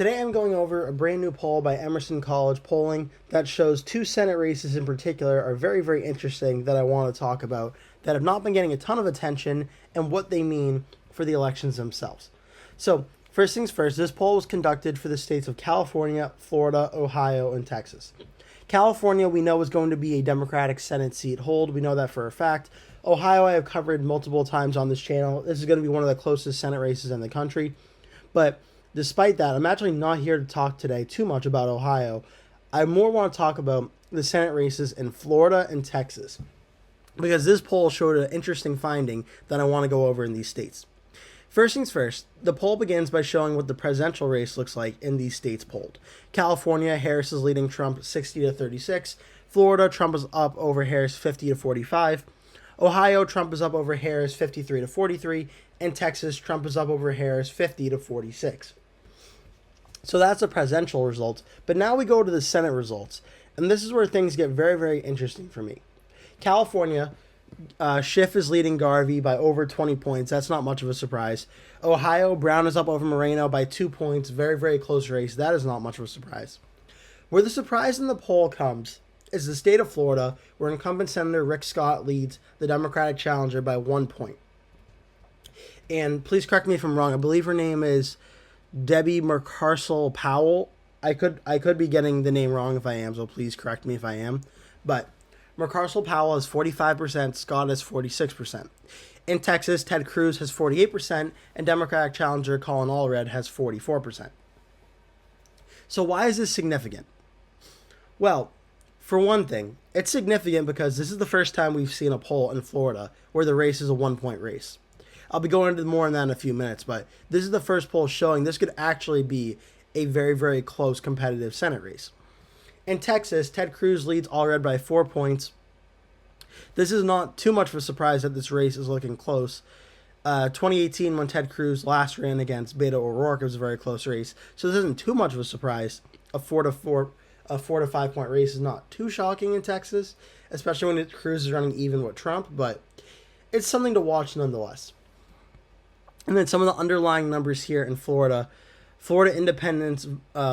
Today I'm going over a brand new poll by Emerson College polling that shows two Senate races in particular are very, very interesting that I want to talk about that have not been getting a ton of attention and what they mean for the elections themselves. So, first things first, this poll was conducted for the states of California, Florida, Ohio, and Texas. California, we know, is going to be a Democratic Senate seat hold. We know that for a fact. Ohio, I have covered multiple times on this channel. This is going to be one of the closest Senate races in the country. But despite that, I'm actually not here to talk today too much about Ohio. I more want to talk about the Senate races in Florida and Texas, because this poll showed an interesting finding that I want to go over in these states. First things first, the poll begins by showing what the presidential race looks like in these states polled. California, Harris is leading Trump 60 to 36. Florida, Trump is up over Harris 50 to 45. Ohio, Trump is up over Harris 53 to 43. And Texas, Trump is up over Harris 50 to 46. So that's the presidential results. But now we go to the Senate results. And this is where things get very, very interesting for me. California, Schiff is leading Garvey by over 20 points. That's not much of a surprise. Ohio, Brown is up over Moreno by 2 points. Very, very close race. That is not much of a surprise. Where the surprise in the poll comes is the state of Florida, where incumbent Senator Rick Scott leads the Democratic challenger by 1 point. And please correct me if I'm wrong. I believe her name is Debbie McCarcel Powell. I could be getting the name wrong if I am, so please correct me if I am. But McCarcel Powell has 45%, Scott has 46%. In Texas, Ted Cruz has 48%, and Democratic challenger Colin Allred has 44%. So why is this significant? Well, for one thing, it's significant because this is the first time we've seen a poll in Florida where the race is a 1-point race. I'll be going into more on that in a few minutes, but this is the first poll showing this could actually be a very, very close competitive Senate race. In Texas, Ted Cruz leads Allred by 4 points. This is not too much of a surprise that this race is looking close. 2018, when Ted Cruz last ran against Beto O'Rourke, it was a very close race. So this isn't too much of a surprise. A 4 to 5 point race is not too shocking in Texas, especially when Cruz is running even with Trump, but it's something to watch nonetheless. And then some of the underlying numbers here in Florida. Florida independents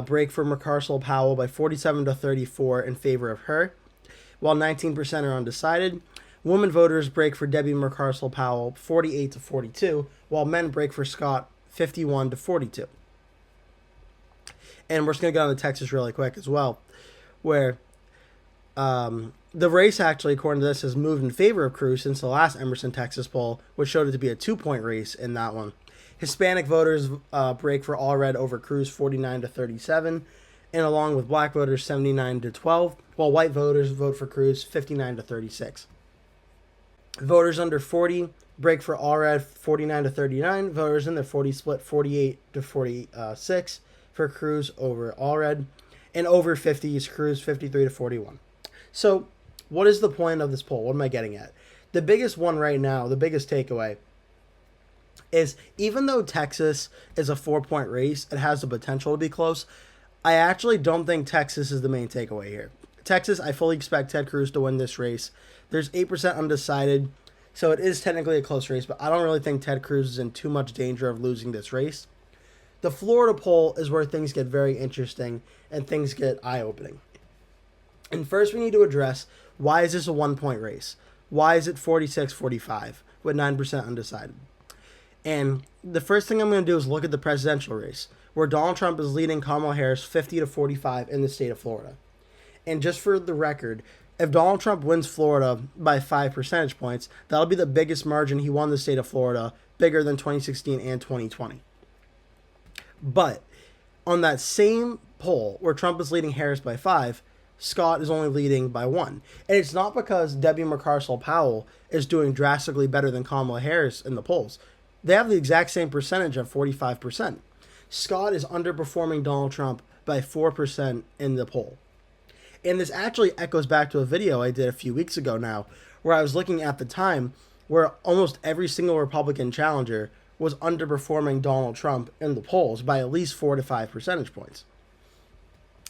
break for McCarcel Powell by 47 to 34 in favor of her, while 19% are undecided. Women voters break for Debbie McCarcel Powell 48 to 42, while men break for Scott 51 to 42. And we're just going to go on to Texas really quick as well, where the race actually, according to this, has moved in favor of Cruz since the last Emerson, Texas poll, which showed it to be a 2-point race in that one. Hispanic voters break for Allred over Cruz 49 to 37, and along with black voters 79 to 12, while white voters vote for Cruz 59 to 36. Voters under 40 break for Allred 49 to 39. Voters in the 40 split 48 to 46 for Cruz over Allred, and over 50s Cruz 53 to 41. So, what is the point of this poll? What am I getting at? The biggest one right now, the biggest takeaway, is even though Texas is a 4-point race, it has the potential to be close. I actually don't think Texas is the main takeaway here. Texas, I fully expect Ted Cruz to win this race. There's 8% undecided, so it is technically a close race, but I don't really think Ted Cruz is in too much danger of losing this race. The Florida poll is where things get very interesting and things get eye-opening. And first we need to address, why is this a 1-point race? Why is it 46-45 with 9% undecided? And the first thing I'm going to do is look at the presidential race, where Donald Trump is leading Kamala Harris 50 to 45 in the state of Florida. And just for the record, if Donald Trump wins Florida by 5 percentage points, that'll be the biggest margin he won the state of Florida, bigger than 2016 and 2020. But on that same poll where Trump is leading Harris by 5, Scott is only leading by 1. And it's not because Debbie McCarcel Powell is doing drastically better than Kamala Harris in the polls. They have the exact same percentage of 45%. Scott is underperforming Donald Trump by 4% in the poll. And this actually echoes back to a video I did a few weeks ago now, where I was looking at the time where almost every single Republican challenger was underperforming Donald Trump in the polls by at least 4 to 5 percentage points.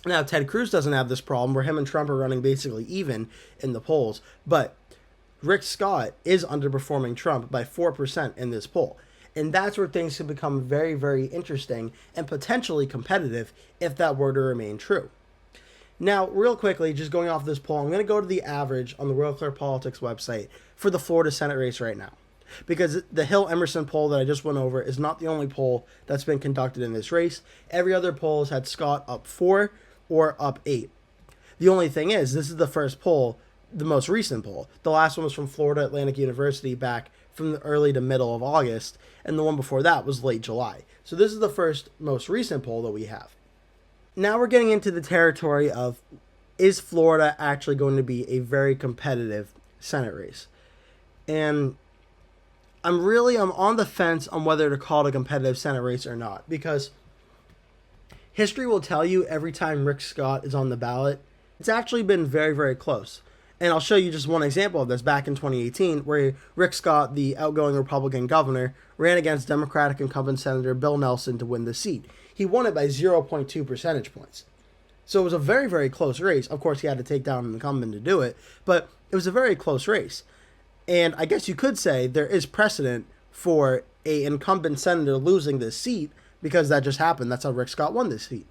Now, Ted Cruz doesn't have this problem where him and Trump are running basically even in the polls, but Rick Scott is underperforming Trump by 4% in this poll. And that's where things can become very, very interesting and potentially competitive if that were to remain true. Now, real quickly, just going off this poll, I'm going to go to the average on the Real Clear Politics website for the Florida Senate race right now. Because the Hill Emerson poll that I just went over is not the only poll that's been conducted in this race. Every other poll has had Scott up 4 or up 8. The only thing is, this is the first poll, the most recent poll. The last one was from Florida Atlantic University back from the early to middle of August, and the one before that was late July. So this is the first, most recent poll that we have. Now we're getting into the territory of, is Florida actually going to be a very competitive Senate race? And I'm on the fence on whether to call it a competitive Senate race or not, because history will tell you every time Rick Scott is on the ballot, it's actually been very, very close. And I'll show you just one example of this back in 2018, where Rick Scott, the outgoing Republican governor, ran against Democratic incumbent Senator Bill Nelson to win the seat. He won it by 0.2 percentage points. So it was a very, very close race. Of course, he had to take down an incumbent to do it, but it was a very close race. And I guess you could say there is precedent for an incumbent senator losing this seat, because that just happened. That's how Rick Scott won this seat.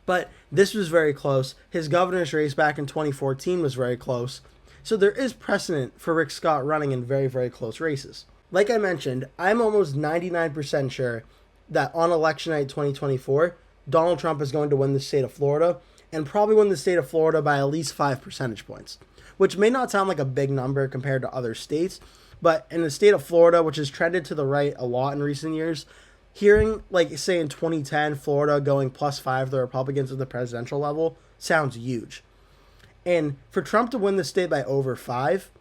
But this was very close. His governor's race back in 2014 was very close. So there is precedent for Rick Scott running in very, very close races. Like I mentioned, I'm almost 99% sure that on election night 2024, Donald Trump is going to win the state of Florida, and probably win the state of Florida by at least 5 percentage points, which may not sound like a big number compared to other states, but in the state of Florida, which has trended to the right a lot in recent years, hearing, like, say in 2010, Florida going +5 to the Republicans at the presidential level sounds huge. And for Trump to win the state by over 5,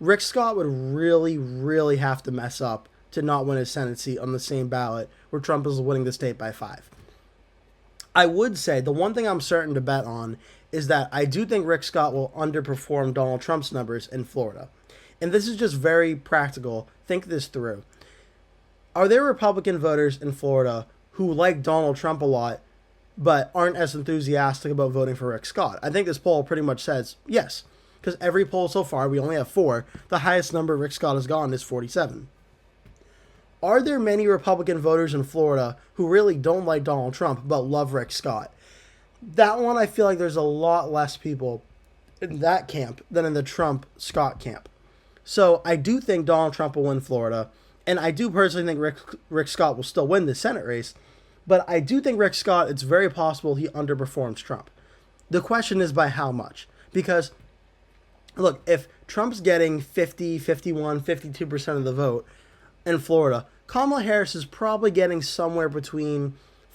Rick Scott would really, really have to mess up to not win his Senate seat on the same ballot where Trump is winning the state by 5. I would say the one thing I'm certain to bet on is that I do think Rick Scott will underperform Donald Trump's numbers in Florida. And this is just very practical. Think this through. Are there Republican voters in Florida who like Donald Trump a lot but aren't as enthusiastic about voting for Rick Scott? I think this poll pretty much says yes, because every poll so far, we only have 4. The highest number Rick Scott has gotten is 47. Are there many Republican voters in Florida who really don't like Donald Trump but love Rick Scott? That one, I feel like there's a lot less people in that camp than in the Trump-Scott camp. So I do think Donald Trump will win Florida, and I do personally think Rick Scott will still win the Senate race, but I do think Rick Scott, it's very possible he underperforms Trump. The question is by how much? Because, look, if Trump's getting 50, 51, 52% of the vote in Florida, Kamala Harris is probably getting somewhere between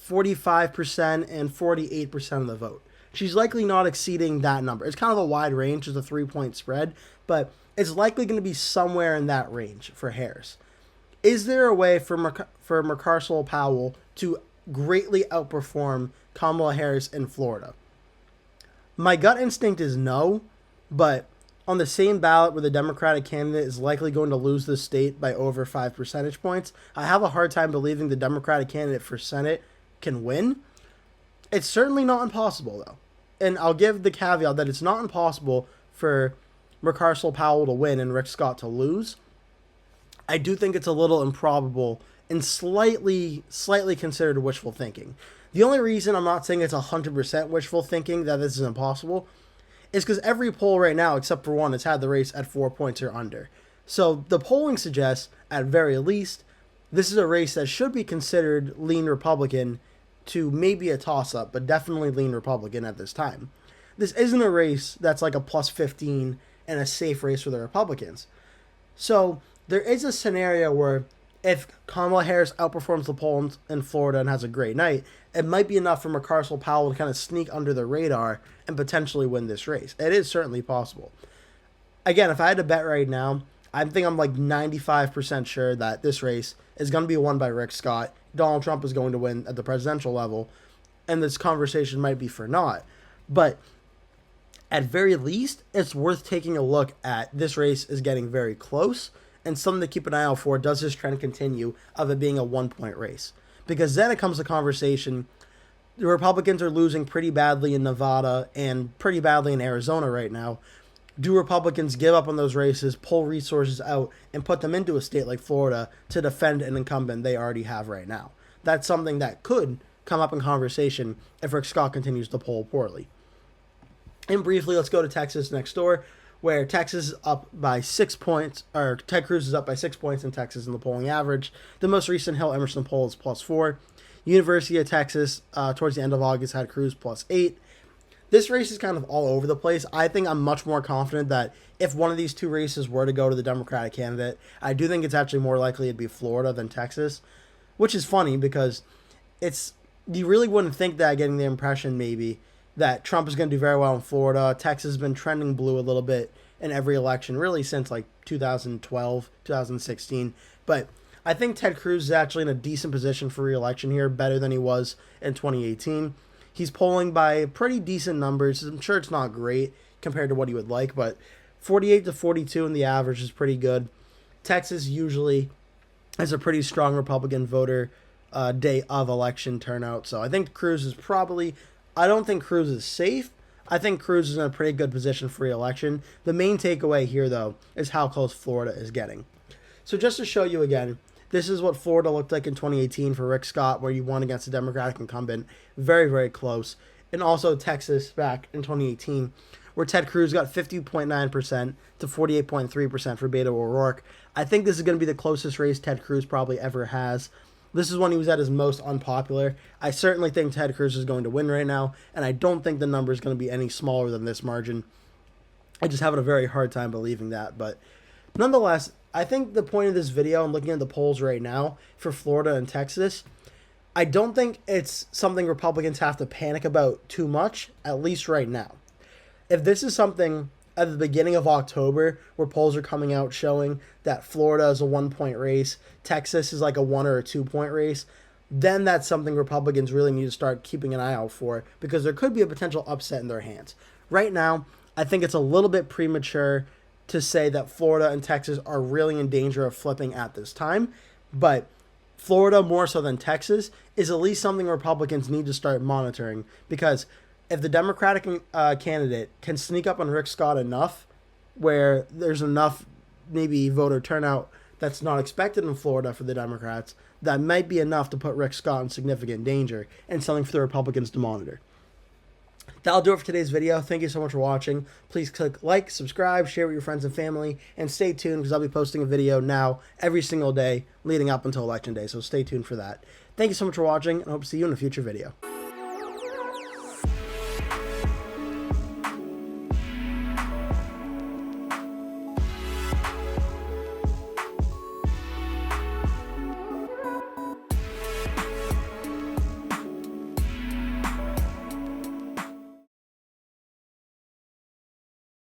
45% and 48% of the vote. She's likely not exceeding that number. It's kind of a wide range. It's a 3-point spread, but it's likely going to be somewhere in that range for Harris. Is there a way for McCarcel Powell to greatly outperform Kamala Harris in Florida? My gut instinct is no, but on the same ballot where the Democratic candidate is likely going to lose the state by over 5 percentage points, I have a hard time believing the Democratic candidate for Senate can win. It's certainly not impossible, though. And I'll give the caveat that it's not impossible for McCarcel Powell to win and Rick Scott to lose. I do think it's a little improbable and slightly considered wishful thinking. The only reason I'm not saying it's 100% wishful thinking that this is impossible is because every poll right now, except for one, has had the race at 4 points or under. So the polling suggests, at very least, this is a race that should be considered lean Republican to maybe a toss-up, but definitely lean Republican at this time. This isn't a race that's like a +15 and a safe race for the Republicans. So there is a scenario where if Kamala Harris outperforms the polls in Florida and has a great night, it might be enough for McCarcel Powell to kind of sneak under the radar and potentially win this race. It is certainly possible. Again, if I had to bet right now, I think I'm like 95% sure that this race is going to be won by Rick Scott. Donald Trump is going to win at the presidential level, and this conversation might be for naught. But at very least, it's worth taking a look at. This race is getting very close, and something to keep an eye out for. Does this trend continue of it being a 1-point race? Because then it comes to conversation. The Republicans are losing pretty badly in Nevada and pretty badly in Arizona right now. Do Republicans give up on those races, pull resources out, and put them into a state like Florida to defend an incumbent they already have right now? That's something that could come up in conversation if Rick Scott continues to poll poorly. And briefly, let's go to Texas next door, where Texas is up by 6 points, or Ted Cruz is up by 6 points in Texas in the polling average. The most recent Hill Emerson poll is +4. University of Texas, towards the end of August, had Cruz +8. This race is kind of all over the place. I think I'm much more confident that if one of these two races were to go to the Democratic candidate, I do think it's actually more likely it'd be Florida than Texas, which is funny because you really wouldn't think that, getting the impression maybe that Trump is going to do very well in Florida. Texas has been trending blue a little bit in every election, really since like 2012, 2016. But I think Ted Cruz is actually in a decent position for re-election here, better than he was in 2018. He's polling by pretty decent numbers. I'm sure it's not great compared to what he would like, but 48 to 42 in the average is pretty good. Texas usually has a pretty strong Republican voter day of election turnout. So I think Cruz is probably, I don't think Cruz is safe. I think Cruz is in a pretty good position for re-election. The main takeaway here, though, is how close Florida is getting. So just to show you again, this is what Florida looked like in 2018 for Rick Scott, where he won against a Democratic incumbent. Very, very close. And also Texas back in 2018, where Ted Cruz got 50.9% to 48.3% for Beto O'Rourke. I think this is going to be the closest race Ted Cruz probably ever has. This is when he was at his most unpopular. I certainly think Ted Cruz is going to win right now, and I don't think the number is going to be any smaller than this margin. I just have a very hard time believing that. But nonetheless, I think the point of this video and looking at the polls right now for Florida and Texas, I don't think it's something Republicans have to panic about too much, at least right now. If this is something at the beginning of October where polls are coming out showing that Florida is a 1-point race, Texas is like a 1 or a 2-point race, then that's something Republicans really need to start keeping an eye out for, because there could be a potential upset in their hands. Right now, I think it's a little bit premature to say that Florida and Texas are really in danger of flipping at this time, but Florida, more so than Texas, is at least something Republicans need to start monitoring, because if the Democratic candidate can sneak up on Rick Scott enough where there's enough maybe voter turnout that's not expected in Florida for the Democrats, that might be enough to put Rick Scott in significant danger and something for the Republicans to monitor. That'll do it for today's video. Thank you so much for watching. Please click like, subscribe, share with your friends and family, and stay tuned because I'll be posting a video now every single day leading up until Election Day, so stay tuned for that. Thank you so much for watching, and I hope to see you in a future video.